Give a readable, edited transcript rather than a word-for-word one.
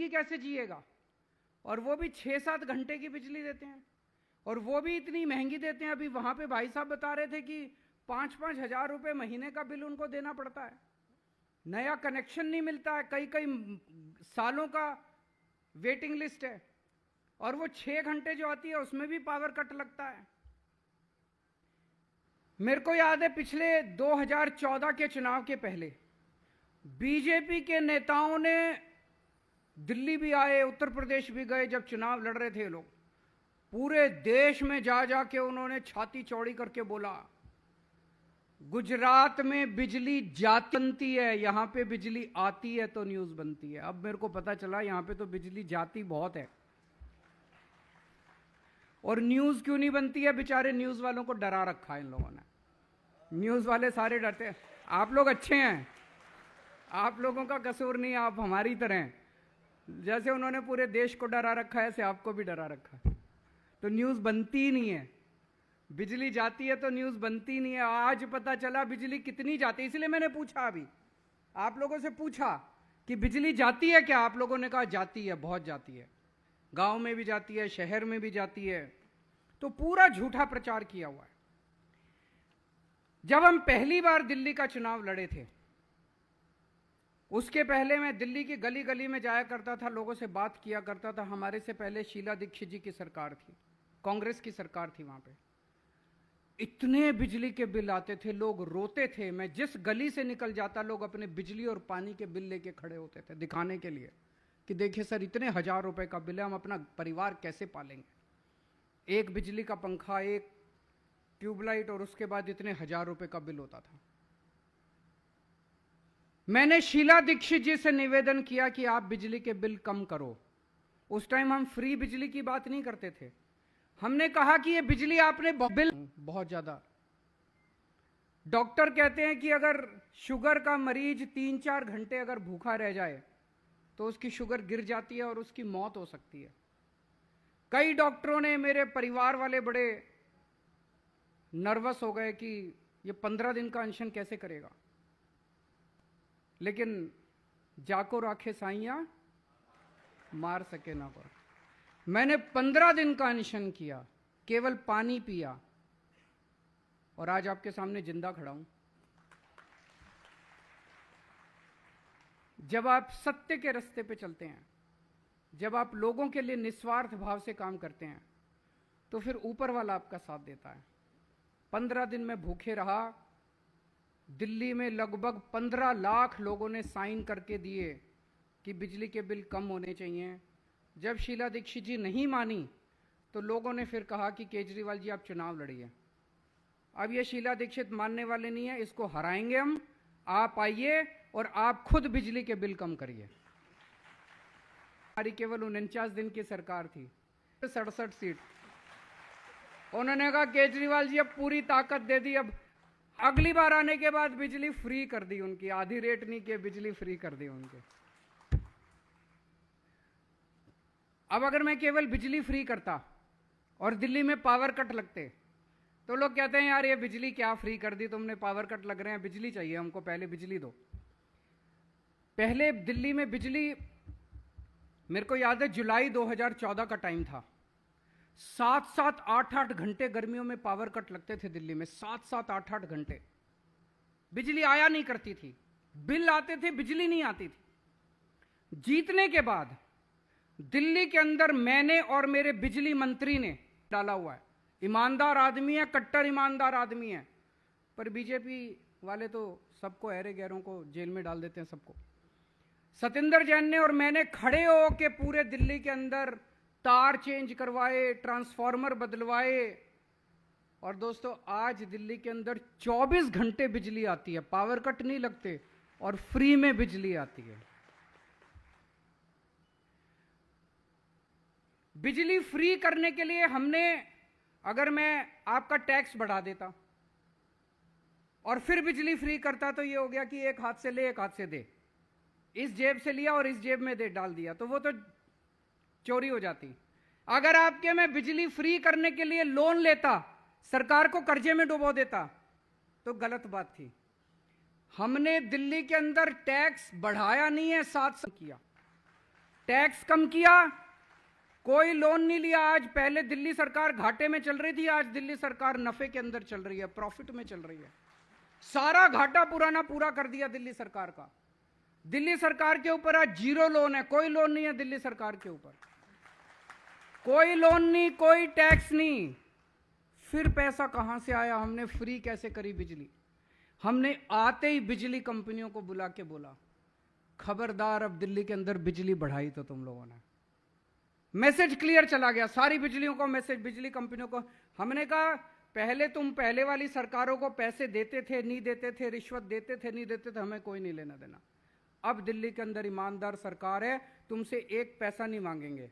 जिंदगी कैसे जिएगा? और वो भी 6-7 घंटे की बिजली देते हैं, और वो भी इतनी महंगी देते हैं। अभी वहां पे भाई साहब बता रहे थे कि 5-5 हजार रुपए महीने का बिल उनको देना पड़ता है। नया कनेक्शन नहीं मिलता है, कई कई सालों का वेटिंग लिस्ट है, और वो 6 घंटे जो आती है उसमें भी पावर कट लगता है। मेरे को याद है पिछले 2014 के चुनाव के पहले बीजेपी के नेताओं ने दिल्ली भी आए, उत्तर प्रदेश भी गए, जब चुनाव लड़ रहे थे लोग, पूरे देश में जा जाके उन्होंने छाती चौड़ी करके बोला गुजरात में बिजली जाती बनती है, यहां पे बिजली आती है तो न्यूज बनती है। अब मेरे को पता चला यहां पे तो बिजली जाती बहुत है, और न्यूज क्यों नहीं बनती है? बेचारे न्यूज वालों को डरा रखा है इन लोगों ने। न्यूज वाले सारे डरते हैं। आप लोग अच्छे हैं, आप लोगों का कसूर नहीं, आप हमारी तरह हैं। जैसे उन्होंने पूरे देश को डरा रखा है, ऐसे आपको भी डरा रखा है। तो न्यूज बनती ही नहीं है, बिजली जाती है तो न्यूज बनती नहीं है। आज पता चला बिजली कितनी जाती है, इसलिए मैंने पूछा, अभी आप लोगों से पूछा कि बिजली जाती है क्या? आप लोगों ने कहा जाती है, बहुत जाती है, गांव में भी जाती है, शहर में भी जाती है। तो पूरा झूठा प्रचार किया हुआ है। जब हम पहली बार दिल्ली का चुनाव लड़े थे, उसके पहले मैं दिल्ली की गली गली में जाया करता था, लोगों से बात किया करता था। हमारे से पहले शीला दीक्षित जी की सरकार थी, कांग्रेस की सरकार थी। वहां पे इतने बिजली के बिल आते थे, लोग रोते थे। मैं जिस गली से निकल जाता, लोग अपने बिजली और पानी के बिल लेके खड़े होते थे, दिखाने के लिए कि देखिए सर, इतने हजार रुपए का बिल है, हम अपना परिवार कैसे पालेंगे? एक बिजली का पंखा, एक ट्यूबलाइट, और उसके बाद इतने हजार रुपए का बिल होता था। मैंने शीला दीक्षित जी से निवेदन किया कि आप बिजली के बिल कम करो। उस टाइम हम फ्री बिजली की बात नहीं करते थे। हमने कहा कि ये बिजली आपने बिल बहुत ज्यादा। डॉक्टर कहते हैं कि अगर शुगर का मरीज 3-4 घंटे अगर भूखा रह जाए तो उसकी शुगर गिर जाती है और उसकी मौत हो सकती है। कई डॉक्टरों ने, मेरे परिवार वाले बड़े नर्वस हो गए कि ये 15 दिन का अनशन कैसे करेगा। लेकिन जाको राखे साइया, मार सके ना कोई। मैंने 15 दिन का अनशन किया, केवल पानी पिया, और आज आपके सामने जिंदा खड़ा हूं। जब आप सत्य के रास्ते पे चलते हैं, जब आप लोगों के लिए निस्वार्थ भाव से काम करते हैं, तो फिर ऊपर वाला आपका साथ देता है। 15 दिन में भूखे रहा। दिल्ली में लगभग 15 लाख लोगों ने साइन करके दिए कि बिजली के बिल कम होने चाहिए। जब शीला दीक्षित जी नहीं मानी तो लोगों ने फिर कहा कि केजरीवाल जी आप चुनाव लड़िए। अब ये शीला दीक्षित मानने वाले नहीं है, इसको हराएंगे हम। आप आइए और आप खुद बिजली के बिल कम करिए। हमारी केवल 49 दिन की सरकार थी, 67 सीट। उन्होंने कहा केजरीवाल जी अब पूरी ताकत दे दी, अब अगली बार आने के बाद बिजली फ्री कर दी उनकी, आधी रेट नहीं किए, बिजली फ्री कर दी उनके। अब अगर मैं केवल बिजली फ्री करता और दिल्ली में पावर कट लगते तो लोग कहते हैं यार ये बिजली क्या फ्री कर दी तुमने, पावर कट लग रहे हैं, बिजली चाहिए हमको, पहले बिजली दो। पहले दिल्ली में बिजली, मेरे को याद है जुलाई 2014 का टाइम था, 7-7, 8-8 घंटे गर्मियों में पावर कट लगते थे दिल्ली में। 7-7, 8-8 घंटे बिजली आया नहीं करती थी, बिल आते थे, बिजली नहीं आती थी। जीतने के बाद दिल्ली के अंदर मैंने और मेरे बिजली मंत्री ने डाला हुआ है। ईमानदार आदमी है, कट्टर ईमानदार आदमी है, पर बीजेपी वाले तो सबको, अहरे गैरों को जेल में डाल देते हैं सबको। सतिंदर जैन ने और मैंने खड़े हो के पूरे दिल्ली के अंदर तार चेंज करवाए, ट्रांसफार्मर बदलवाए। और दोस्तों आज दिल्ली के अंदर 24 घंटे बिजली आती है, पावर कट नहीं लगते और फ्री में बिजली आती है। बिजली फ्री करने के लिए हमने, अगर मैं आपका टैक्स बढ़ा देता और फिर बिजली फ्री करता तो ये हो गया कि एक हाथ से ले एक हाथ से दे, इस जेब से लिया और इस जेब में दे डाल दिया, तो वो तो चोरी हो जाती। अगर आपके मैं बिजली फ्री करने के लिए लोन लेता, सरकार को कर्जे में डुबो देता, तो गलत बात थी। हमने दिल्ली के अंदर टैक्स बढ़ाया नहीं है, 7 किया। टैक्स कम किया, कोई लोन नहीं लिया। आज पहले दिल्ली सरकार घाटे में चल रही थी, आज दिल्ली सरकार नफे के अंदर चल रही है, प्रॉफिट में चल रही है। सारा घाटा पुराना पूरा कर दिया दिल्ली सरकार का। दिल्ली सरकार के ऊपर आज जीरो लोन है, कोई लोन नहीं है दिल्ली सरकार के ऊपर, कोई लोन नहीं, कोई टैक्स नहीं। फिर पैसा कहां से आया? हमने फ्री कैसे करी बिजली? हमने आते ही बिजली कंपनियों को बुला के बोला, खबरदार अब दिल्ली के अंदर बिजली बढ़ाई तो तुम लोगों ने। मैसेज क्लियर चला गया सारी बिजलियों को, मैसेज बिजली कंपनियों को। हमने कहा पहले तुम पहले वाली सरकारों को पैसे देते थे नहीं देते थे, रिश्वत देते थे नहीं देते थे, हमें कोई नहीं लेना देना। अब दिल्ली के अंदर ईमानदार सरकार है, तुमसे एक पैसा नहीं मांगेंगे।